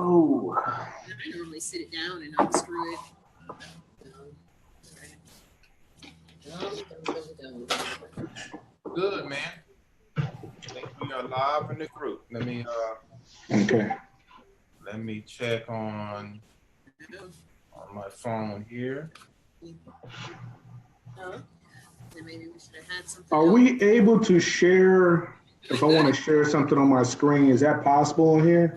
Oh. I normally sit it down and unscrew it. Good, man. I think we are live in the group. Let me Okay. Let me check on my phone here. Then maybe we should have had something. Are we able to share? If I want to share something on my screen, is that possible on here?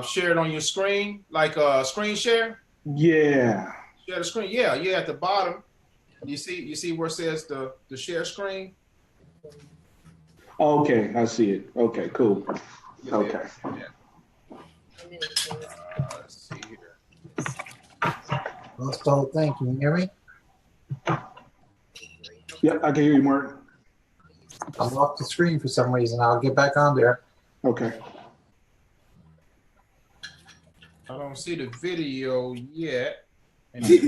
Share it on your screen, like a screen share. Yeah. Share the screen. Yeah, at the bottom. You see where it says the share screen. Okay, I see it. Okay, cool. Okay. Let's see here. That's the whole thing. Can you hear me? Yeah, I can hear you, Mark. I'm off the screen for some reason. I'll get back on there. Okay. I don't see the video yet. And I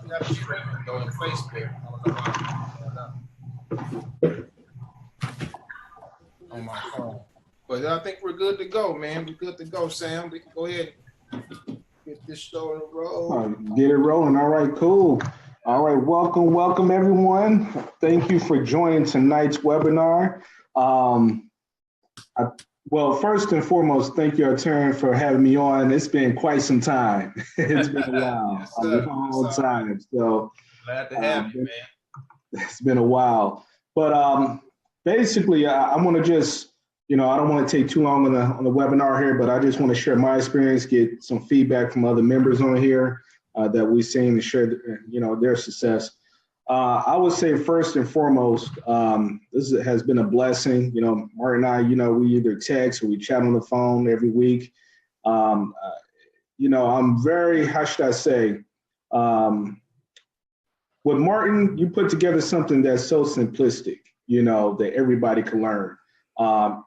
got a streaming though in Facebook. I don't know on my phone. But I think we're good to go, man. We're good to go, Sam. We can go ahead and get this show in a roll. Get it rolling. All right, cool. All right, welcome everyone. Thank you for joining tonight's webinar. Well, first and foremost, thank you, Ontarian, for having me on. It's been quite some time. It's been a while, Yes, a long time. So glad to have you, man. It's been a while. But basically, I want to just, I don't want to take too long on the webinar here, but I just want to share my experience, get some feedback from other members on here that we've seen and share, their success. I would say first and foremost, this has been a blessing. Mark and I, we either text or we chat on the phone every week. I'm very, how should I say, with Martin, you put together something that's so simplistic, that everybody can learn.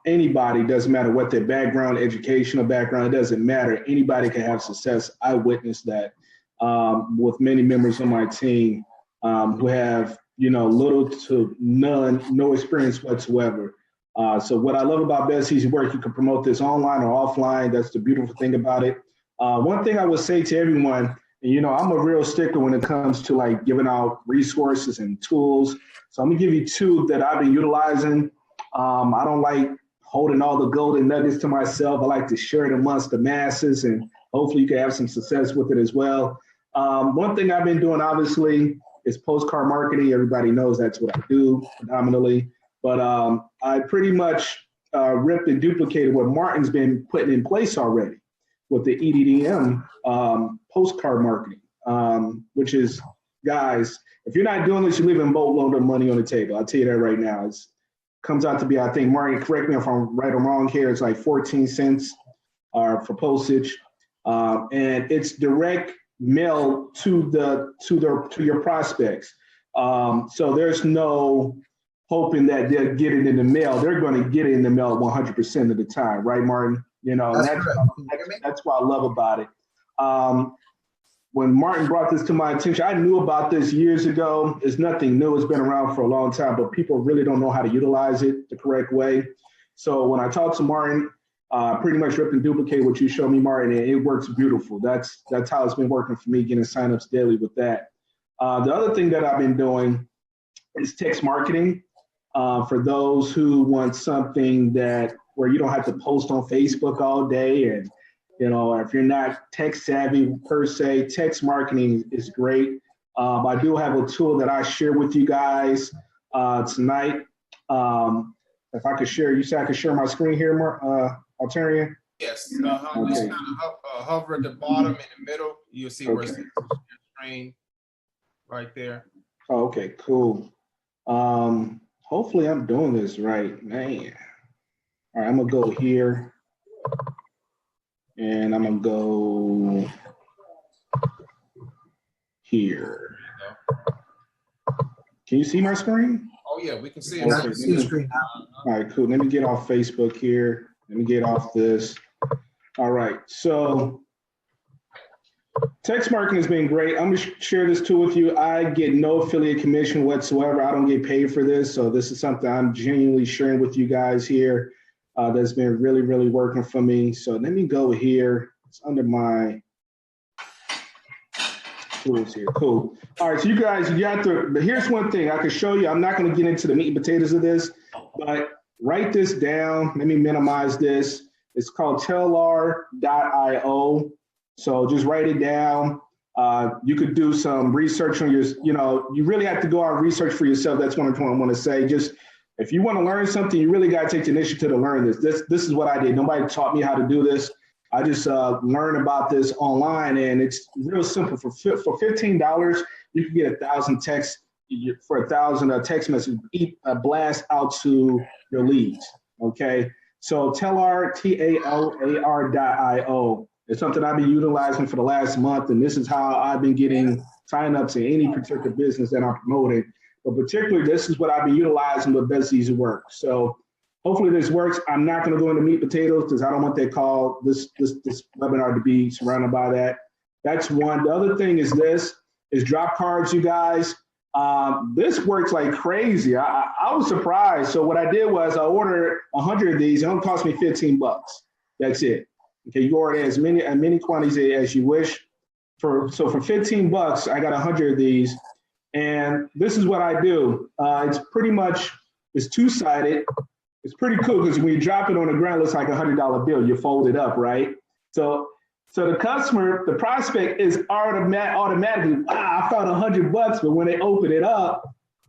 Anybody, doesn't matter what their background, educational background, it doesn't matter. Anybody can have success. I witnessed that with many members on my team who have, little to no experience whatsoever. So what I love about Best Easy Work, you can promote this online or offline. That's the beautiful thing about it. One thing I would say to everyone, I'm a real stickler when it comes to like giving out resources and tools. So I'm gonna give you two that I've been utilizing. I don't like holding all the golden nuggets to myself. I like to share it amongst the masses, and hopefully you can have some success with it as well. One thing I've been doing, obviously, is postcard marketing. Everybody knows that's what I do predominantly. But I pretty much ripped and duplicated what Martin's been putting in place already with the EDDM postcard marketing, which is, guys, if you're not doing this, you're leaving a boatload of money on the table. I'll tell you that right now. It comes out to be, I think, Martin, correct me if I'm right or wrong here, it's like 14 cents for postage. And it's direct mail to your prospects. So there's no hoping that they'll get it in the mail. They're going to get it in the mail 100% of the time, right, Martin? That's what I love about it. When Martin brought this to my attention, I knew about this years ago. It's nothing new. It's been around for a long time, but people really don't know how to utilize it the correct way. So when I talked to Martin, pretty much rip and duplicate what you showed me, Martin, and it works beautiful. That's how it's been working for me, getting signups daily with that. The other thing that I've been doing is text marketing for those who want something where you don't have to post on Facebook all day, and if you're not tech savvy per se, text marketing is great. I do have a tool that I share with you guys tonight. If I could share, you said I could share my screen here, Ontarian? Yes. Just kind of hover at the bottom in the middle. You'll see where it says your screen right there. Oh, okay, cool. Hopefully I'm doing this right, man. All right, I'm gonna go here. And I'm gonna go here. Can you see my screen? Oh yeah, we can see it. Okay, See the screen now. All right, cool. Let me get off Facebook here. Let me get off this. All right, so text marketing has been great. I'm gonna share this tool with you. I get no affiliate commission whatsoever. I don't get paid for this. So this is something I'm genuinely sharing with you guys here. that's been really, really working for me. So let me go here. It's under my tools here. Cool. All right, so you guys, you have to, but here's one thing I can show you. I'm not going to get into the meat and potatoes of this, but write this down. Let me minimize this. It's called Tellar.io. So just write it down. You could do some research on your, you really have to go out and research for yourself. That's one point I want to say. Just if you want to learn something, you really got to take the initiative to learn this. This is what I did. Nobody taught me how to do this. I just learned about this online, and it's real simple. For $15, you can get 1,000 texts. For 1,000 text messages, blast out to your leads. Okay, so Tellar, Tallar.io. It's something I've been utilizing for the last month, and this is how I've been getting sign-ups in any particular business that I'm promoting. But particularly, this is what I've been utilizing with Best Easy Work. So hopefully this works. I'm not going to go into meat and potatoes because I don't want that call, this webinar to be surrounded by that. That's one. The other thing is drop cards, you guys. This works like crazy. I was surprised. So what I did was I ordered 100 of these. It only cost me 15 bucks. That's it. Okay, you order as many quantities as you wish. So for 15 bucks, I got 100 of these. And this is what I do. It's pretty much, it's two-sided. It's pretty cool because when you drop it on the ground, it looks like a $100 bill. You fold it up, right? So the customer, the prospect is automatically, wow, I found 100 bucks. But when they open it up,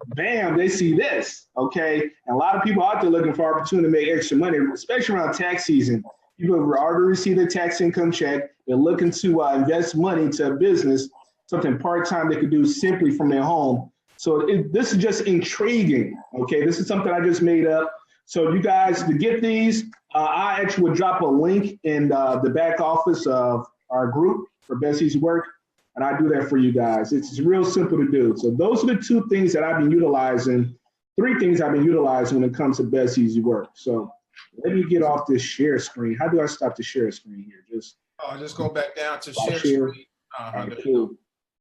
bam, they see this, okay? And a lot of people out there looking for opportunity to make extra money, especially around tax season. People have already received their tax income check. They're looking to invest money into a business, something part-time they could do simply from their home. So this is just intriguing, okay? This is something I just made up. So you guys, to get these, I actually would drop a link in the back office of our group for Best Easy Work, and I do that for you guys. It's real simple to do. So those are the two things that I've been utilizing, three things I've been utilizing when it comes to Best Easy Work. So let me get off this share screen. How do I stop the share screen here? Just go back down to share screen.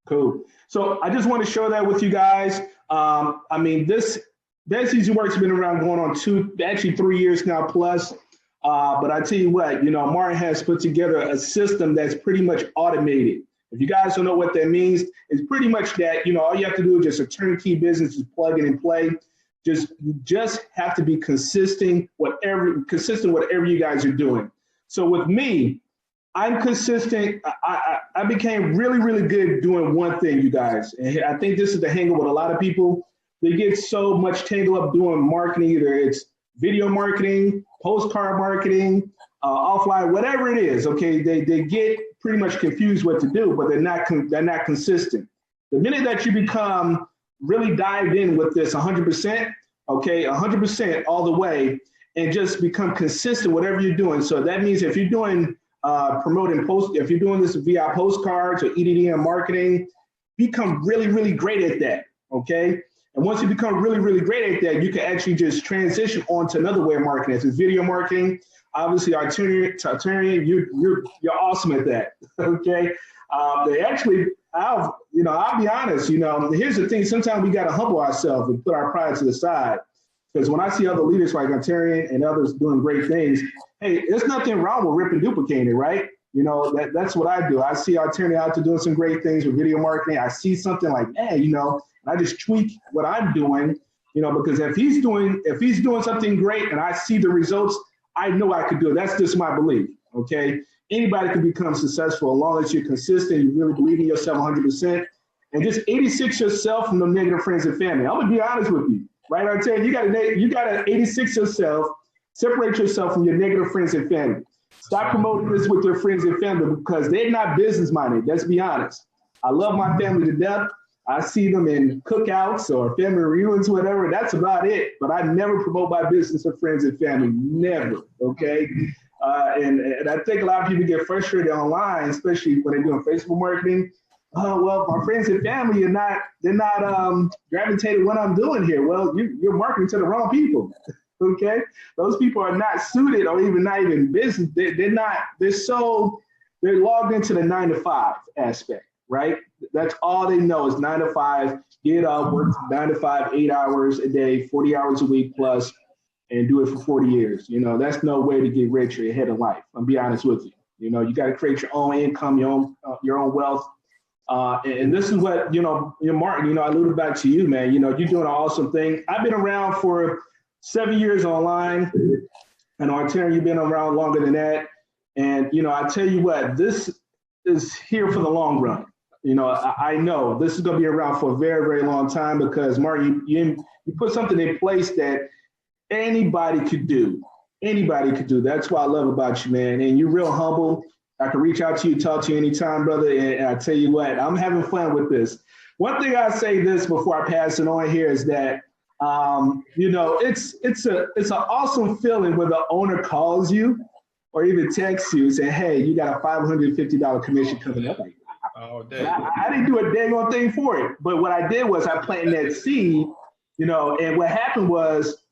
Cool. So I just want to share that with you guys. I mean, this Best Easy Work's been around going on 3 years now plus. But I tell you what, Martin has put together a system that's pretty much automated. If you guys don't know what that means, it's pretty much that, all you have to do is just a turnkey business, just plug in and play. You just have to be consistent, whatever you guys are doing. So with me, I'm consistent. I became really, really good doing one thing, you guys. And I think this is the hang up with a lot of people. They get so much tangled up doing marketing, either it's video marketing, postcard marketing, offline, whatever it is, okay? They get pretty much confused what to do, but they're not consistent. The minute that you become really dived in with this 100%, okay, 100% all the way, and just become consistent whatever you're doing. So that means if you're doing if you're doing this via postcards or EDM marketing, become really, really great at that, okay? And once you become really, really great at that, you can actually just transition on to another way of marketing. It's video marketing. Obviously, Ontarian, you're awesome at that, okay? They actually, I'll be honest, here's the thing. Sometimes we got to humble ourselves and put our pride to the side. Because when I see other leaders like Ontarian and others doing great things, hey, there's nothing wrong with rip and duplicating, right? That's what I do. I see Ontarian out there doing some great things with video marketing. I see something like, hey, and I just tweak what I'm doing, because if he's doing something great and I see the results, I know I could do it. That's just my belief, okay? Anybody can become successful as long as you're consistent, you really believe in yourself 100%, and just 86 yourself from the negative friends and family. I'm gonna be honest with you, right? I'm telling you, you gotta 86 yourself, separate yourself from your negative friends and family. Stop promoting this with your friends and family because they're not business minded. Let's be honest. I love my family to death. I see them in cookouts or family reunions, whatever. That's about it. But I never promote my business with friends and family. Never. Okay. And I think a lot of people get frustrated online, especially when they're doing Facebook marketing. Well, my friends and family they're not gravitating what I'm doing here. Well, you're marketing to the wrong people. Okay. Those people are not suited or not even business. They're logged into the 9-to-5 aspect. Right? That's all they know is 9 to 5, get up, work 9 to 5, 8 hours a day, 40 hours a week plus. and do it for 40 years. You know, that's no way to get rich or ahead of life. I'll be honest with you. You know, you got to create your own income, your own wealth. And this is what, Martin, I alluded back to you, man. You know, you're doing an awesome thing. I've been around for 7 years online. And Ontarian, you've been around longer than that. And, I tell you what, this is here for the long run. You know, I know this is going to be around for a very, very long time because, Martin, you put something in place that anybody could do. Anybody could do. That's what I love about you, man. And you're real humble. I can reach out to you, talk to you anytime, brother. And I tell you what, I'm having fun with this. One thing I say this before I pass it on here is that, it's an awesome feeling when the owner calls you or even texts you and say, hey, you got a $550 commission coming up. Oh, damn. I didn't do a dang on thing for it. But what I did was I planted that seed, and what happened was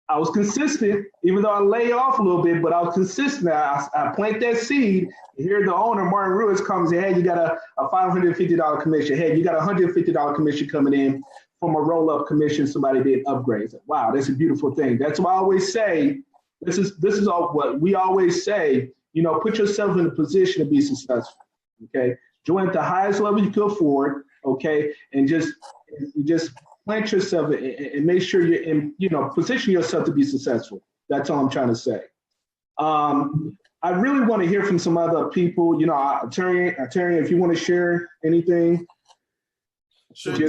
I was consistent, even though I lay off a little bit, but I was consistent. I plant that seed. Here the owner, Martin Ruiz, comes and, hey, you got a $550 commission. Hey, you got a $150 commission coming in from a roll-up commission somebody did upgrades. Wow, that's a beautiful thing. That's why I always say, this is all what we always say, put yourself in a position to be successful, okay? Join at the highest level you can afford, okay? And just plant yourself and make sure you're in, position yourself to be successful. That's all I'm trying to say. I really want to hear from some other people, Ontarian, if you want to share anything. Sure thing.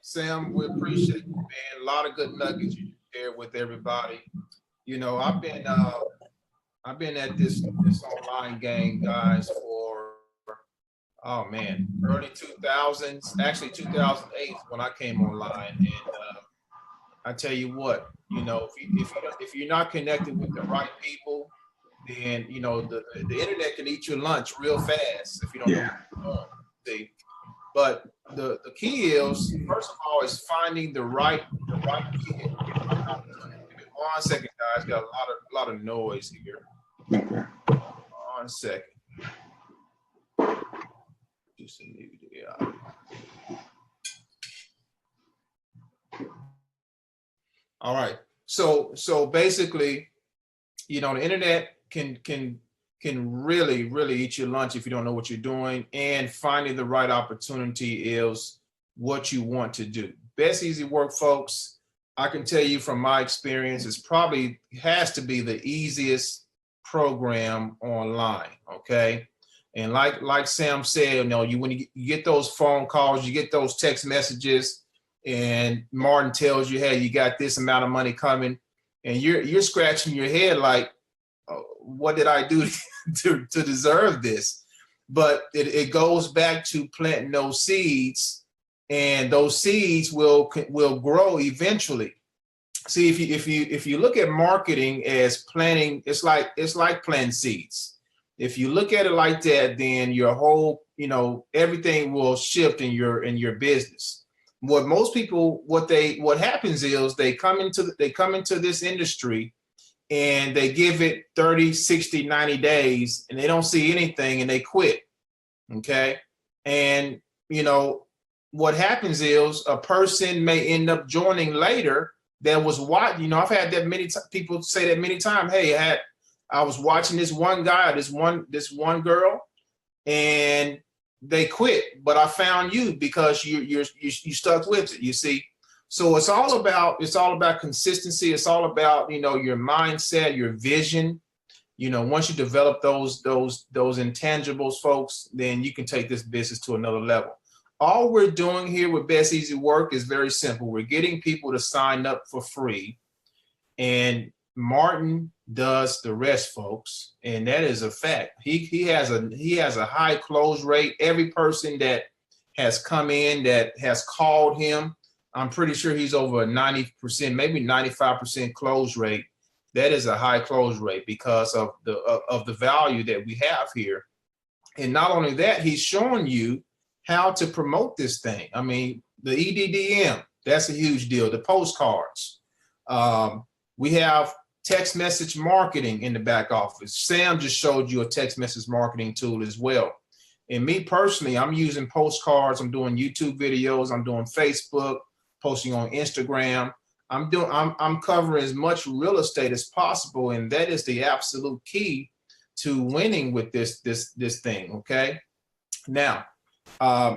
Sam, we appreciate you, man. A lot of good nuggets you share with everybody. I've been at this online game, guys, for early 2000s, actually 2008 when I came online. And I tell you what, if you're not connected with the right people, then the internet can eat your lunch real fast if you don't know what you're doing. But the key is, first of all, is finding the right kid. Give me 1 second, guys. Got a lot of noise here. Okay. 1 second. Just a new All right. So basically, the internet can really eat your lunch if you don't know what you're doing, and finding the right opportunity is what you want to do. Best Easy Work, folks, I can tell you from my experience, it's probably has to be the easiest program online, okay? And like Sam said, when you get those phone calls, you get those text messages, and Martin tells you, hey, you got this amount of money coming, and you're scratching your head like, what did I do to deserve this? But it goes back to planting those seeds, and those seeds will grow eventually. See, if you look at marketing as planting, it's like planting seeds. If you look at it like that, then your whole, everything will shift in your business. What most people, what happens is they come into this industry, and they give it 30, 60, 90 days, and they don't see anything, and they quit, okay? And, what happens is a person may end up joining later that was watching, I've had that people say that many times, hey, I was watching this one guy, this one girl, and they quit, but I found you because you stuck with it, you see? So it's all about consistency. It's all about, your mindset, your vision. Once you develop those intangibles, folks, then you can take this business to another level. All we're doing here with Best Easy Work is very simple. We're getting people to sign up for free, and Martin does the rest, folks. And that is a fact. He has a high close rate. Every person that has come in that has called him, I'm pretty sure he's over a 90%, maybe 95% close rate. That is a high close rate because of the value that we have here. And not only that, he's showing you how to promote this thing. I mean, the EDDM, that's a huge deal. The postcards. We have text message marketing in the back office. Sam just showed you a text message marketing tool as well. And me personally, I'm using postcards. I'm doing YouTube videos. I'm doing Facebook, posting on Instagram. I'm covering as much real estate as possible, and that is the absolute key to winning with this thing. Okay. Now,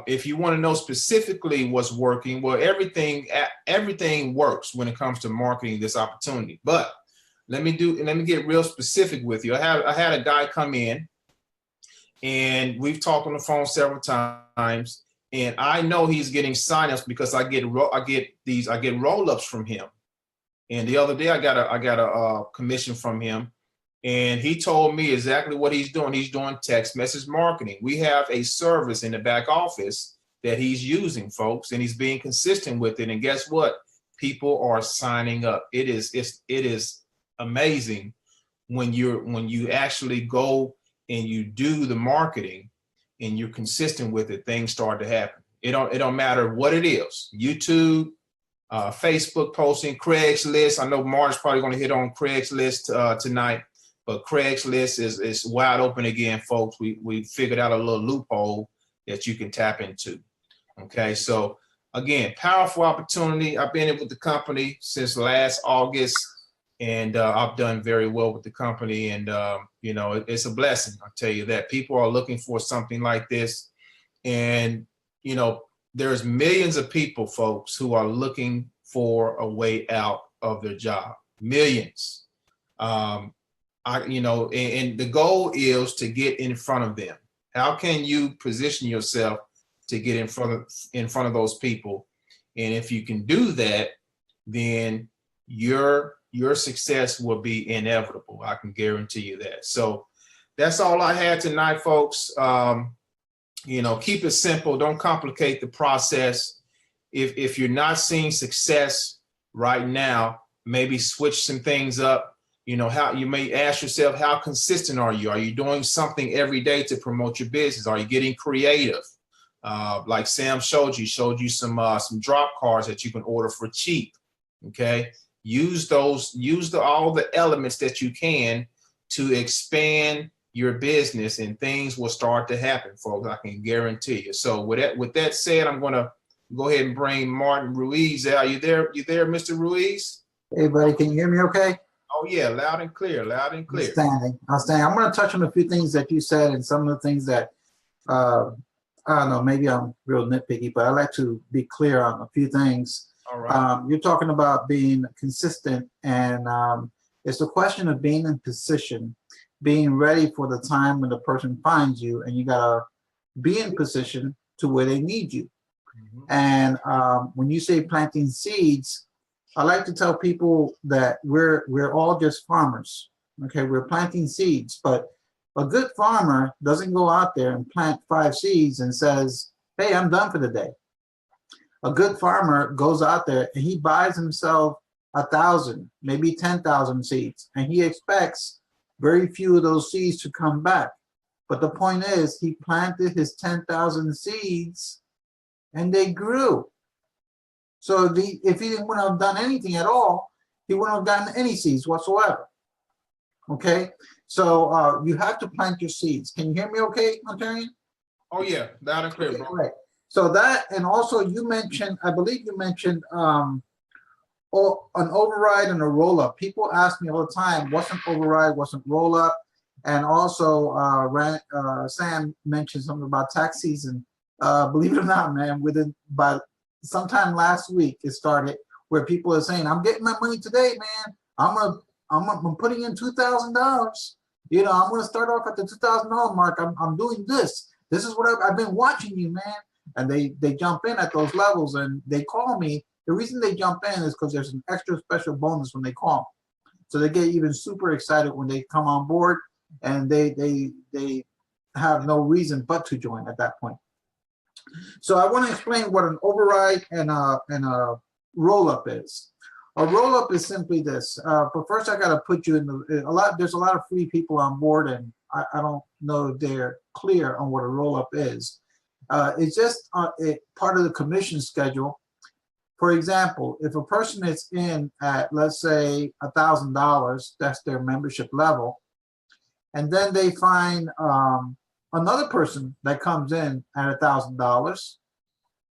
if you want to know specifically what's working, well, everything works when it comes to marketing this opportunity. But let me get real specific with you. I had a guy come in, and we've talked on the phone several times, and I know he's getting signups because I get roll-ups from him. And the other day I got a commission from him, and he told me exactly what he's doing. He's doing text message marketing. We have a service in the back office that he's using, folks, and he's being consistent with it. And guess what? People are signing up. It is amazing when you actually go and you do the marketing and you're consistent with it. Things start to happen. It don't matter what it is. YouTube, Facebook posting, Craigslist. I know Martin's probably going to hit on Craigslist tonight, but Craigslist is wide open again, folks. We figured out a little loophole that you can tap into. Okay, so again, powerful opportunity. I've been with the company since last August, and I've done very well with the company. And it's a blessing. I'll tell you that. People are looking for something like this, and there's millions of people, folks, who are looking for a way out of their job. Millions. And the goal is to get in front of them. How can you position yourself to get in front of those people? And if you can do that, then your success will be inevitable. I can guarantee you that. So that's all I had tonight, folks. Keep it simple. Don't complicate the process. If you're not seeing success right now, maybe switch some things up. How you may ask yourself, how consistent are you? Are you doing something every day to promote your business? Are you getting creative? Like Sam showed you some drop cards that you can order for cheap. Okay. Use all the elements that you can to expand your business, and things will start to happen, folks. I can guarantee you. So with that said, I'm going to go ahead and bring Martin Ruiz out. You there, Mr. Ruiz? Hey, buddy, can you hear me okay? Oh, yeah, loud and clear. Outstanding. I'm going to touch on a few things that you said and some of the things that, I don't know, maybe I'm real nitpicky, but I like to be clear on a few things. All right. You're talking about being consistent, and it's a question of being in position, being ready for the time when the person finds you, and you got to be in position to where they need you. Mm-hmm. And when you say planting seeds, I like to tell people that we're all just farmers. Okay, we're planting seeds, but a good farmer doesn't go out there and plant 5 seeds and says, hey, I'm done for the day. A good farmer goes out there and he buys himself 1,000, maybe 10,000 seeds, and he expects very few of those seeds to come back. But the point is, he planted his 10,000 seeds and they grew. So if he wouldn't have done anything at all, he wouldn't have gotten any seeds whatsoever. Okay, so you have to plant your seeds. Can you hear me okay, Ontarian? Oh yeah, loud and clear, Okay, bro. right. So that, and also you mentioned, I believe you mentioned an override and a roll-up. People ask me all the time, what's an override, what's a roll-up? And also Sam mentioned something about tax season. Believe it or not, man, by sometime last week it started, where people are saying, I'm getting my money today, man. I'm putting in $2,000. I'm going to start off at the $2,000 mark. I'm doing this. This is what I've been watching you, man. And they jump in at those levels and they call me. The reason they jump in is because there's an extra special bonus when they call. So they get even super excited when they come on board, and they have no reason but to join at that point. So I want to explain what an override and a roll-up is. A roll-up is simply this. But first, I got to put you in there's a lot of free people on board, and I don't know if they're clear on what a roll-up is. It's just part of the commission schedule. For example, if a person is in at, let's say, $1,000, that's their membership level, and then they find another person that comes in at $1,000,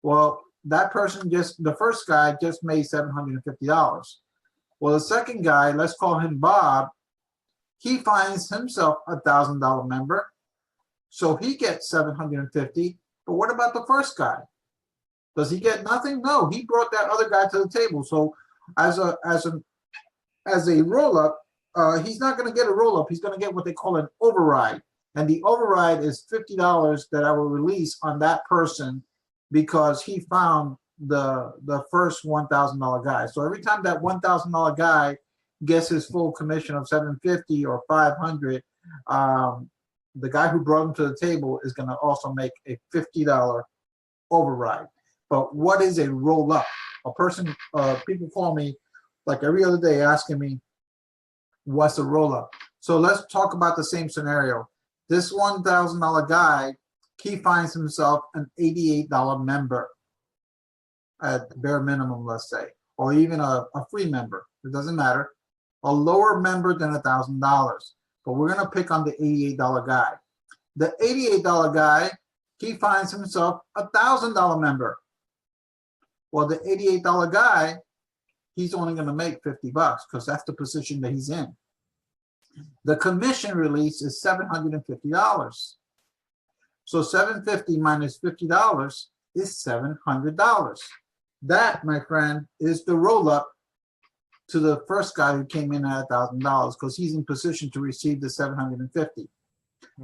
well, that person the first guy just made $750. Well, the second guy, let's call him Bob, he finds himself a $1,000 member. So he gets 750. But what about the first guy? Does he get nothing? No, he brought that other guy to the table. So as a roll-up, he's not going to get a roll-up. He's going to get what they call an override. And the override is $50 that I will release on that person because he found the first $1,000 guy. So every time that $1,000 guy gets his full commission of $750 or $500, the guy who brought him to the table is going to also make a $50 override. But what is a roll up? A person, people call me like every other day asking me, what's a roll up? So let's talk about the same scenario. This $1,000 guy, he finds himself an $88 member at the bare minimum, let's say, or even a free member. It doesn't matter. A lower member than $1,000. But we're going to pick on the $88 guy. The $88 guy, he finds himself a $1,000 member. Well, the $88 guy, he's only going to make $50 because that's the position that he's in. The commission release is $750. So $750 minus $50 is $700. That, my friend, is the roll up to the first guy who came in at $1,000 because he's in position to receive the $750.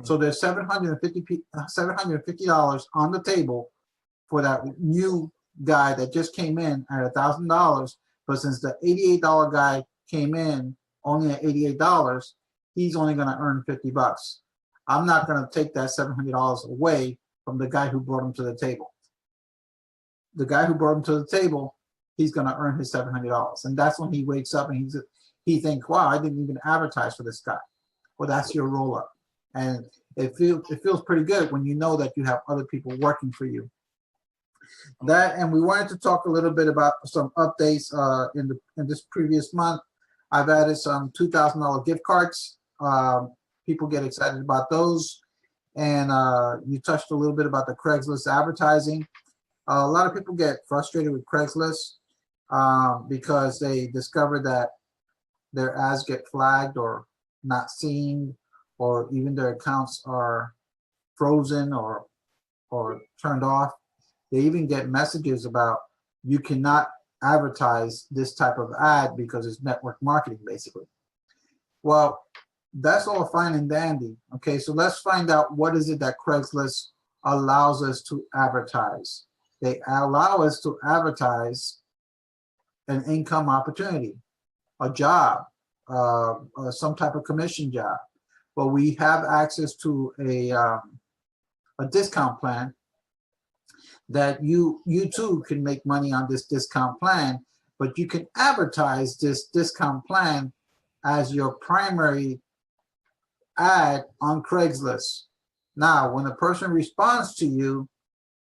So there's $750 on the table for that new guy that just came in at $1,000. But since the $88 guy came in only at $88, he's only going to earn $50. I'm not going to take that $700 away from the guy who brought him to the table. The guy who brought him to the table, he's going to earn his $700. And that's when he wakes up and he thinks, wow, I didn't even advertise for this guy. Well, that's your roll up. And it feels pretty good when you know that you have other people working for you. And we wanted to talk a little bit about some updates in this previous month. I've added some $2,000 gift cards. People get excited about those. And you touched a little bit about the Craigslist advertising. A lot of people get frustrated with Craigslist because they discover that their ads get flagged or not seen, or even their accounts are frozen or turned off. They even get messages about you cannot advertise this type of ad because it's network marketing, basically. Well, that's all fine and dandy. Okay, so let's find out what is it that Craigslist allows us to advertise. They allow us to advertise an income opportunity, a job, some type of commission job. But we have access to a discount plan that you too can make money on this discount plan, but you can advertise this discount plan as your primary ad on Craigslist. Now, when a person responds to you,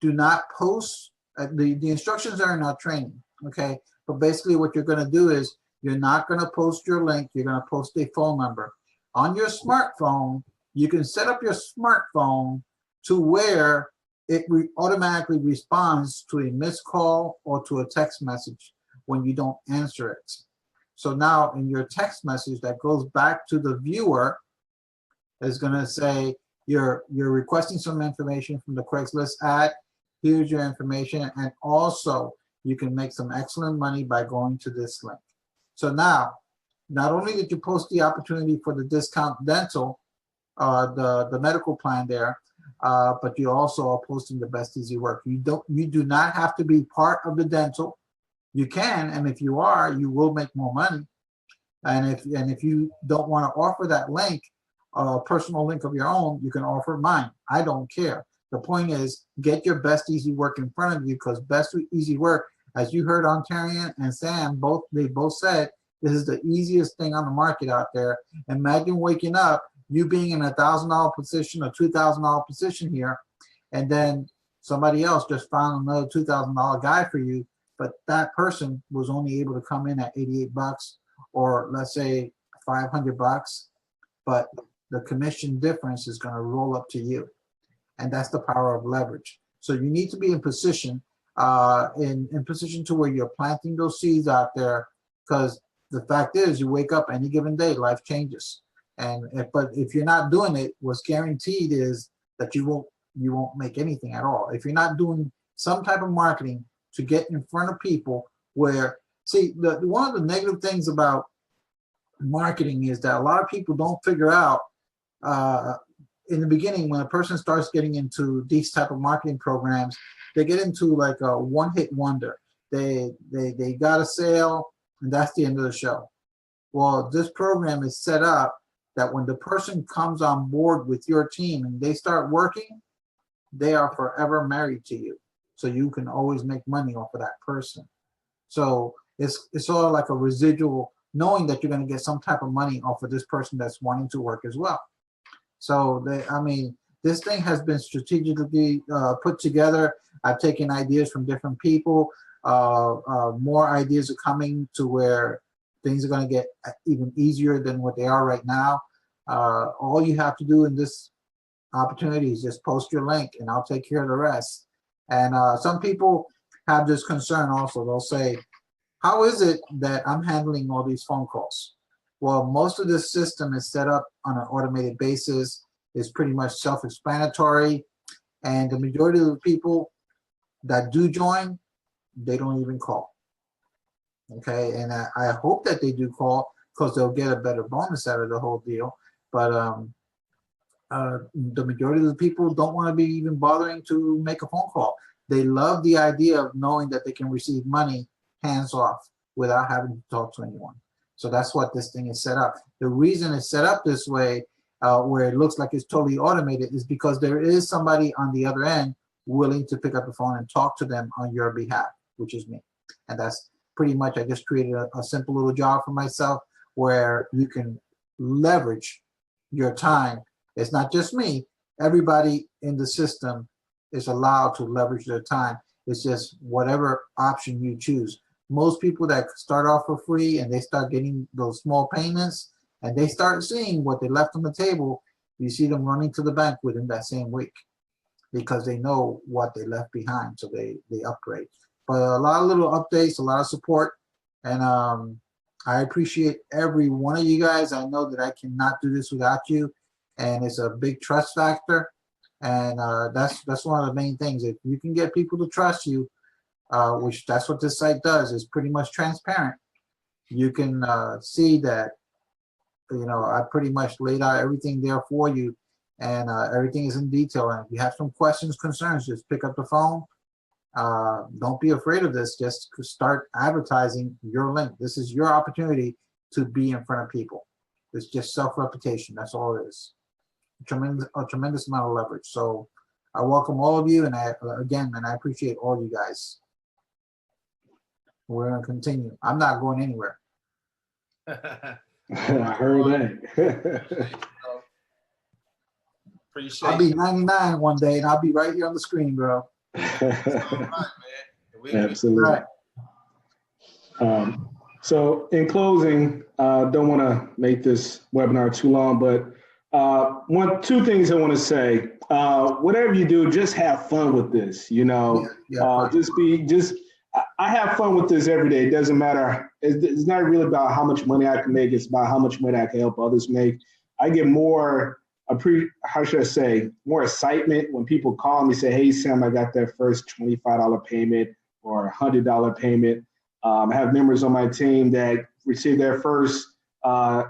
do not post, the instructions are in our training, okay? But basically what you're gonna do is you're not gonna post your link, you're gonna post a phone number. On your smartphone, you can set up your smartphone to where it automatically responds to a missed call or to a text message when you don't answer it. So now in your text message that goes back to the viewer is gonna say, you're requesting some information from the Craigslist ad, here's your information, and also you can make some excellent money by going to this link. So now, not only did you post the opportunity for the discount dental, the medical plan there, but you also are posting the best easy work. You do not have to be part of the dental. You can, and if you are, you will make more money. And if you don't want to offer that link, a personal link of your own, you can offer mine. I don't care. The point is, get your best easy work in front of you, because best easy work, as you heard Ontarian and Sam, they both said, this is the easiest thing on the market out there. Imagine waking up, you being in a $1,000 position, a $2,000 position here, and then somebody else just found another $2,000 guy for you, but that person was only able to come in at $88, or let's say $500, but the commission difference is going to roll up to you. And that's the power of leverage. So you need to be in position. in position to where you're planting those seeds out there, because the fact is, you wake up any given day, life changes. And but if you're not doing it, what's guaranteed is that you won't make anything at all. If you're not doing some type of marketing to get in front of people, where see one of the negative things about marketing is that a lot of people don't figure out in the beginning, when a person starts getting into these type of marketing programs, they get into like a one-hit wonder. They got a sale and that's the end of the show. Well, this program is set up that when the person comes on board with your team and they start working, they are forever married to you. So you can always make money off of that person. So it's sort of like a residual, knowing that you're going to get some type of money off of this person that's wanting to work as well. So I mean, this thing has been strategically put together. I've taken ideas from different people. More ideas are coming to where things are going to get even easier than what they are right now. All you have to do in this opportunity is just post your link and I'll take care of the rest. And some people have this concern also. They'll say, how is it that I'm handling all these phone calls? Well, most of this system is set up on an automated basis. It's pretty much self-explanatory. And the majority of the people that do join, they don't even call. Okay, and I hope that they do call because they'll get a better bonus out of the whole deal. But the majority of the people don't want to be even bothering to make a phone call. They love the idea of knowing that they can receive money hands off without having to talk to anyone. So that's what this thing is set up. The reason it's set up this way, where it looks like it's totally automated, is because there is somebody on the other end willing to pick up the phone and talk to them on your behalf, which is me. And that's pretty much, I just created a simple little job for myself where you can leverage your time. It's not just me. Everybody in the system is allowed to leverage their time. It's just whatever option you choose. Most people that start off for free and they start getting those small payments and they start seeing what they left on the table, you see them running to the bank within that same week because they know what they left behind, so they upgrade. But a lot of little updates, a lot of support, and I appreciate every one of you guys. I know that I cannot do this without you, and it's a big trust factor, and that's one of the main things. If you can get people to trust you, which that's what this site does, is pretty much transparent. You can see that, you know, I pretty much laid out everything there for you, and everything is in detail. And if you have some questions, concerns, just pick up the phone. Don't be afraid of this. Just start advertising your link. This is your opportunity to be in front of people. It's just self-reputation. That's all it is. A tremendous amount of leverage. So I welcome all of you, and I appreciate all you guys. We're going to continue. I'm not going anywhere. I heard that. Appreciate I'll be 99 one day, and I'll be right here on the screen, bro. Absolutely. Right. So in closing, don't want to make this webinar too long, but two things I want to say. Whatever you do, just have fun with this. You know, I have fun with this every day. It doesn't matter. It's not really about how much money I can make. It's about how much money I can help others make. I get more, more excitement when people call me and say, hey, Sam, I got that first $25 payment or $100 payment. I have members on my team that receive their first $100,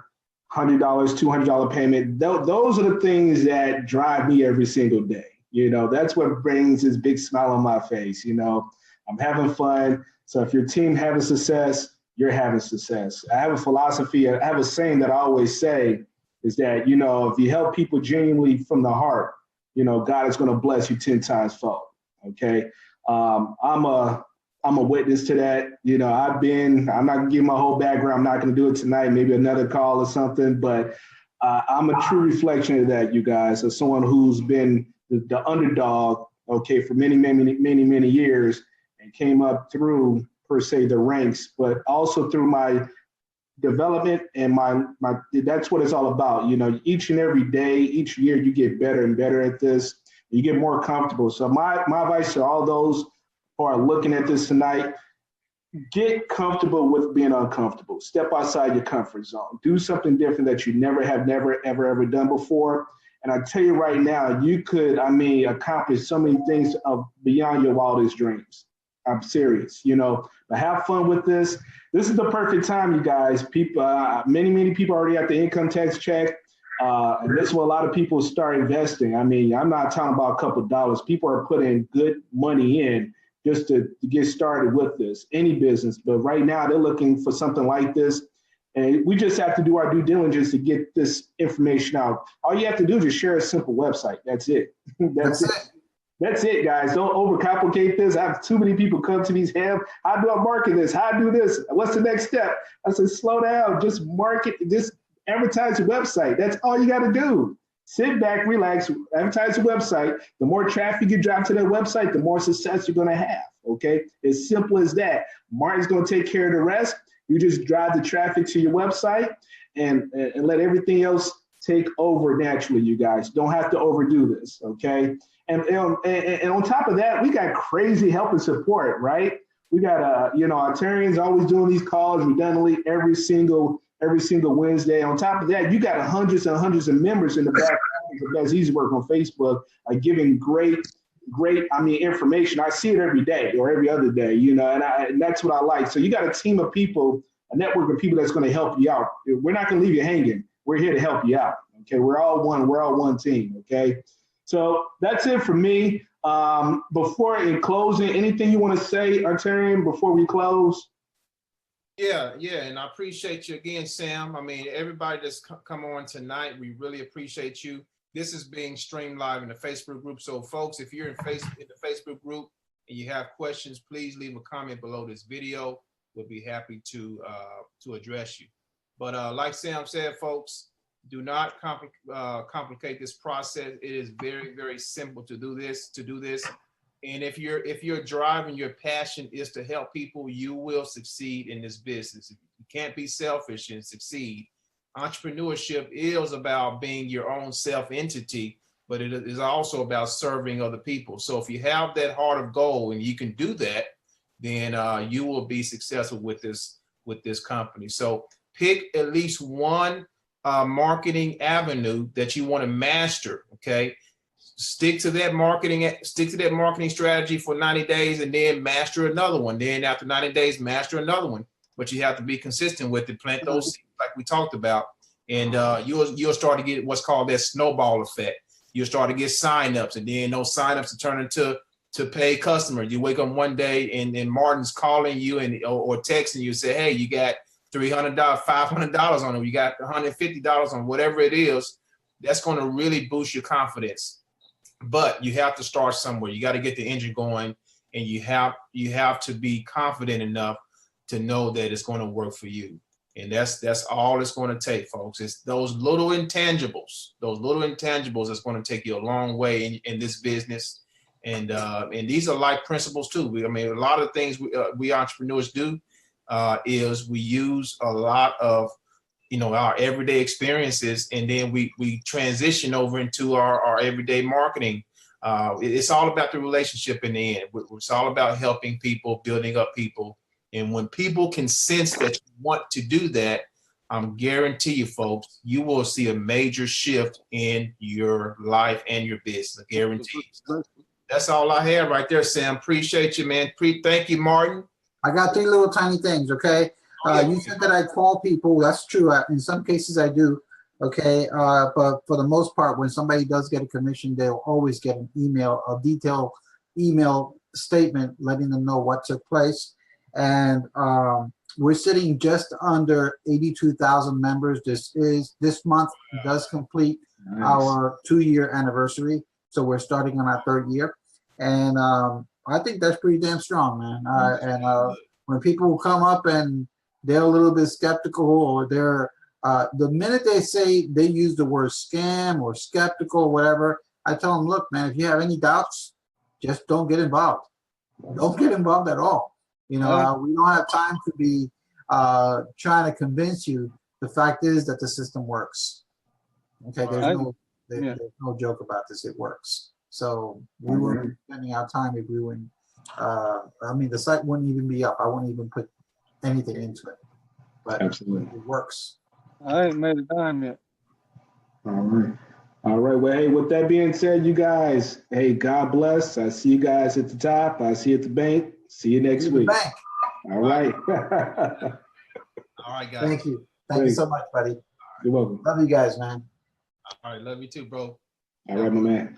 $200 payment. Those are the things that drive me every single day. You know, that's what brings this big smile on my face. You know, I'm having fun. So if your team having success, you're having success. I have a philosophy, I have a saying that I always say is that, you know, if you help people genuinely from the heart, you know, God is going to bless you 10 times fold. Okay. I'm a witness to that. You know, I'm not gonna give my whole background. I'm not going to do it tonight, maybe another call or something, but I'm a true reflection of that, you guys, as someone who's been the underdog, okay, for many, many, many, many years and came up through, per se, the ranks, but also through my development and my that's what it's all about. You know, each and every day, each year, you get better and better at this. You get more comfortable. So my advice to all those who are looking at this tonight, get comfortable with being uncomfortable. Step outside your comfort zone. Do something different that you never, ever done before. And I tell you right now, you could, accomplish so many things beyond your wildest dreams. I'm serious, but have fun with this. This is the perfect time, you guys. People, many people already at the income tax check. And this is where a lot of people start investing. I'm not talking about a couple of dollars. People are putting good money in just to get started with this, any business. But right now they're looking for something like this. And we just have to do our due diligence to get this information out. All you have to do is just share a simple website. That's it. That's it. That's it, guys. Don't overcomplicate this. I have too many people come to me and say, how do I market this? How do I do this? What's the next step? I said, slow down. Just market, just advertise your website. That's all you got to do. Sit back, relax, advertise your website. The more traffic you drive to that website, the more success you're going to have. Okay? As simple as that. Martin's going to take care of the rest. You just drive the traffic to your website and let everything else take over naturally, you guys. Don't have to overdo this, okay? And on top of that, we got crazy help and support, right? We got, Ontarians always doing these calls redundantly every single Wednesday. On top of that, you got hundreds and hundreds of members in the background. That's easy work on Facebook, giving great information. I see it every day or every other day, and that's what I like. So you got a team of people, a network of people that's going to help you out. We're not going to leave you hanging. We're here to help you out. Okay, we're all one team. Okay, so that's it for me. Before in closing, anything you want to say, Ontarian, before we close? Yeah, and I appreciate you again, Sam. Everybody that's come on tonight, we really appreciate you. This is being streamed live in the Facebook group. So folks, if you're in the Facebook group and you have questions, please leave a comment below this video. We'll be happy to address you. But like Sam said, folks, do not complicate this process. It is very, very simple to do this. And if your drive and your passion is to help people, you will succeed in this business. You can't be selfish and succeed. Entrepreneurship is about being your own self-entity, but it is also about serving other people. So if you have that heart of gold and you can do that, then you will be successful with this company. So pick at least one marketing avenue that you want to master. Okay, stick to that marketing strategy for 90 days, and then master another one. Then after 90 days, master another one. But you have to be consistent with it. Plant those seeds like we talked about, and you'll start to get what's called that snowball effect. You'll start to get signups, and then those signups will turn into paid customers. You wake up one day and Martin's calling you or texting you, say, hey, you got $300, $500 on it. You got $150 on whatever it is. That's going to really boost your confidence. But you have to start somewhere. You got to get the engine going, and you have to be confident enough to know that it's going to work for you. And that's all it's going to take, folks. It's those little intangibles that's going to take you a long way in this business. And these are life principles too. A lot of things we entrepreneurs do is we use a lot of our everyday experiences, and then we transition over into our everyday marketing. It's all about the relationship in the end. It's all about helping people, building up people. And when people can sense that you want to do that, I'm guarantee you, folks, you will see a major shift in your life and your business. I guarantee you. That's all I have right there, Sam. Appreciate you, man. Thank you, Martin. I got 3 little tiny things, okay? You said that I call people. That's true. In some cases I do, okay? But for the most part, when somebody does get a commission, they'll always get an email, a detailed email statement letting them know what took place. And we're sitting just under 82,000 members. This month does complete our 2-year anniversary. So we're starting on our 3rd year. And I think that's pretty damn strong, man. When people come up and they're a little bit skeptical, or they're the minute they say they use the word scam or skeptical or whatever, I tell them, look, man, if you have any doubts, just don't get involved. Don't get involved at all. We don't have time to be trying to convince you. The fact is that the system works. Okay, there's no joke about this. It works. So we wouldn't be spending our time if we wouldn't I mean, the site wouldn't even be up. I wouldn't even put anything into it. But Absolutely. it works. I ain't made a dime yet. All right. All right. Well, hey, with that being said, you guys, hey, God bless. I see you guys at the top. I see you at the bank. See you next See you at the week. bank. All right. All right, guys. Thank you. Thank you so much, buddy. You're welcome. Love you guys, man. All right, love you too, bro. All right, my man.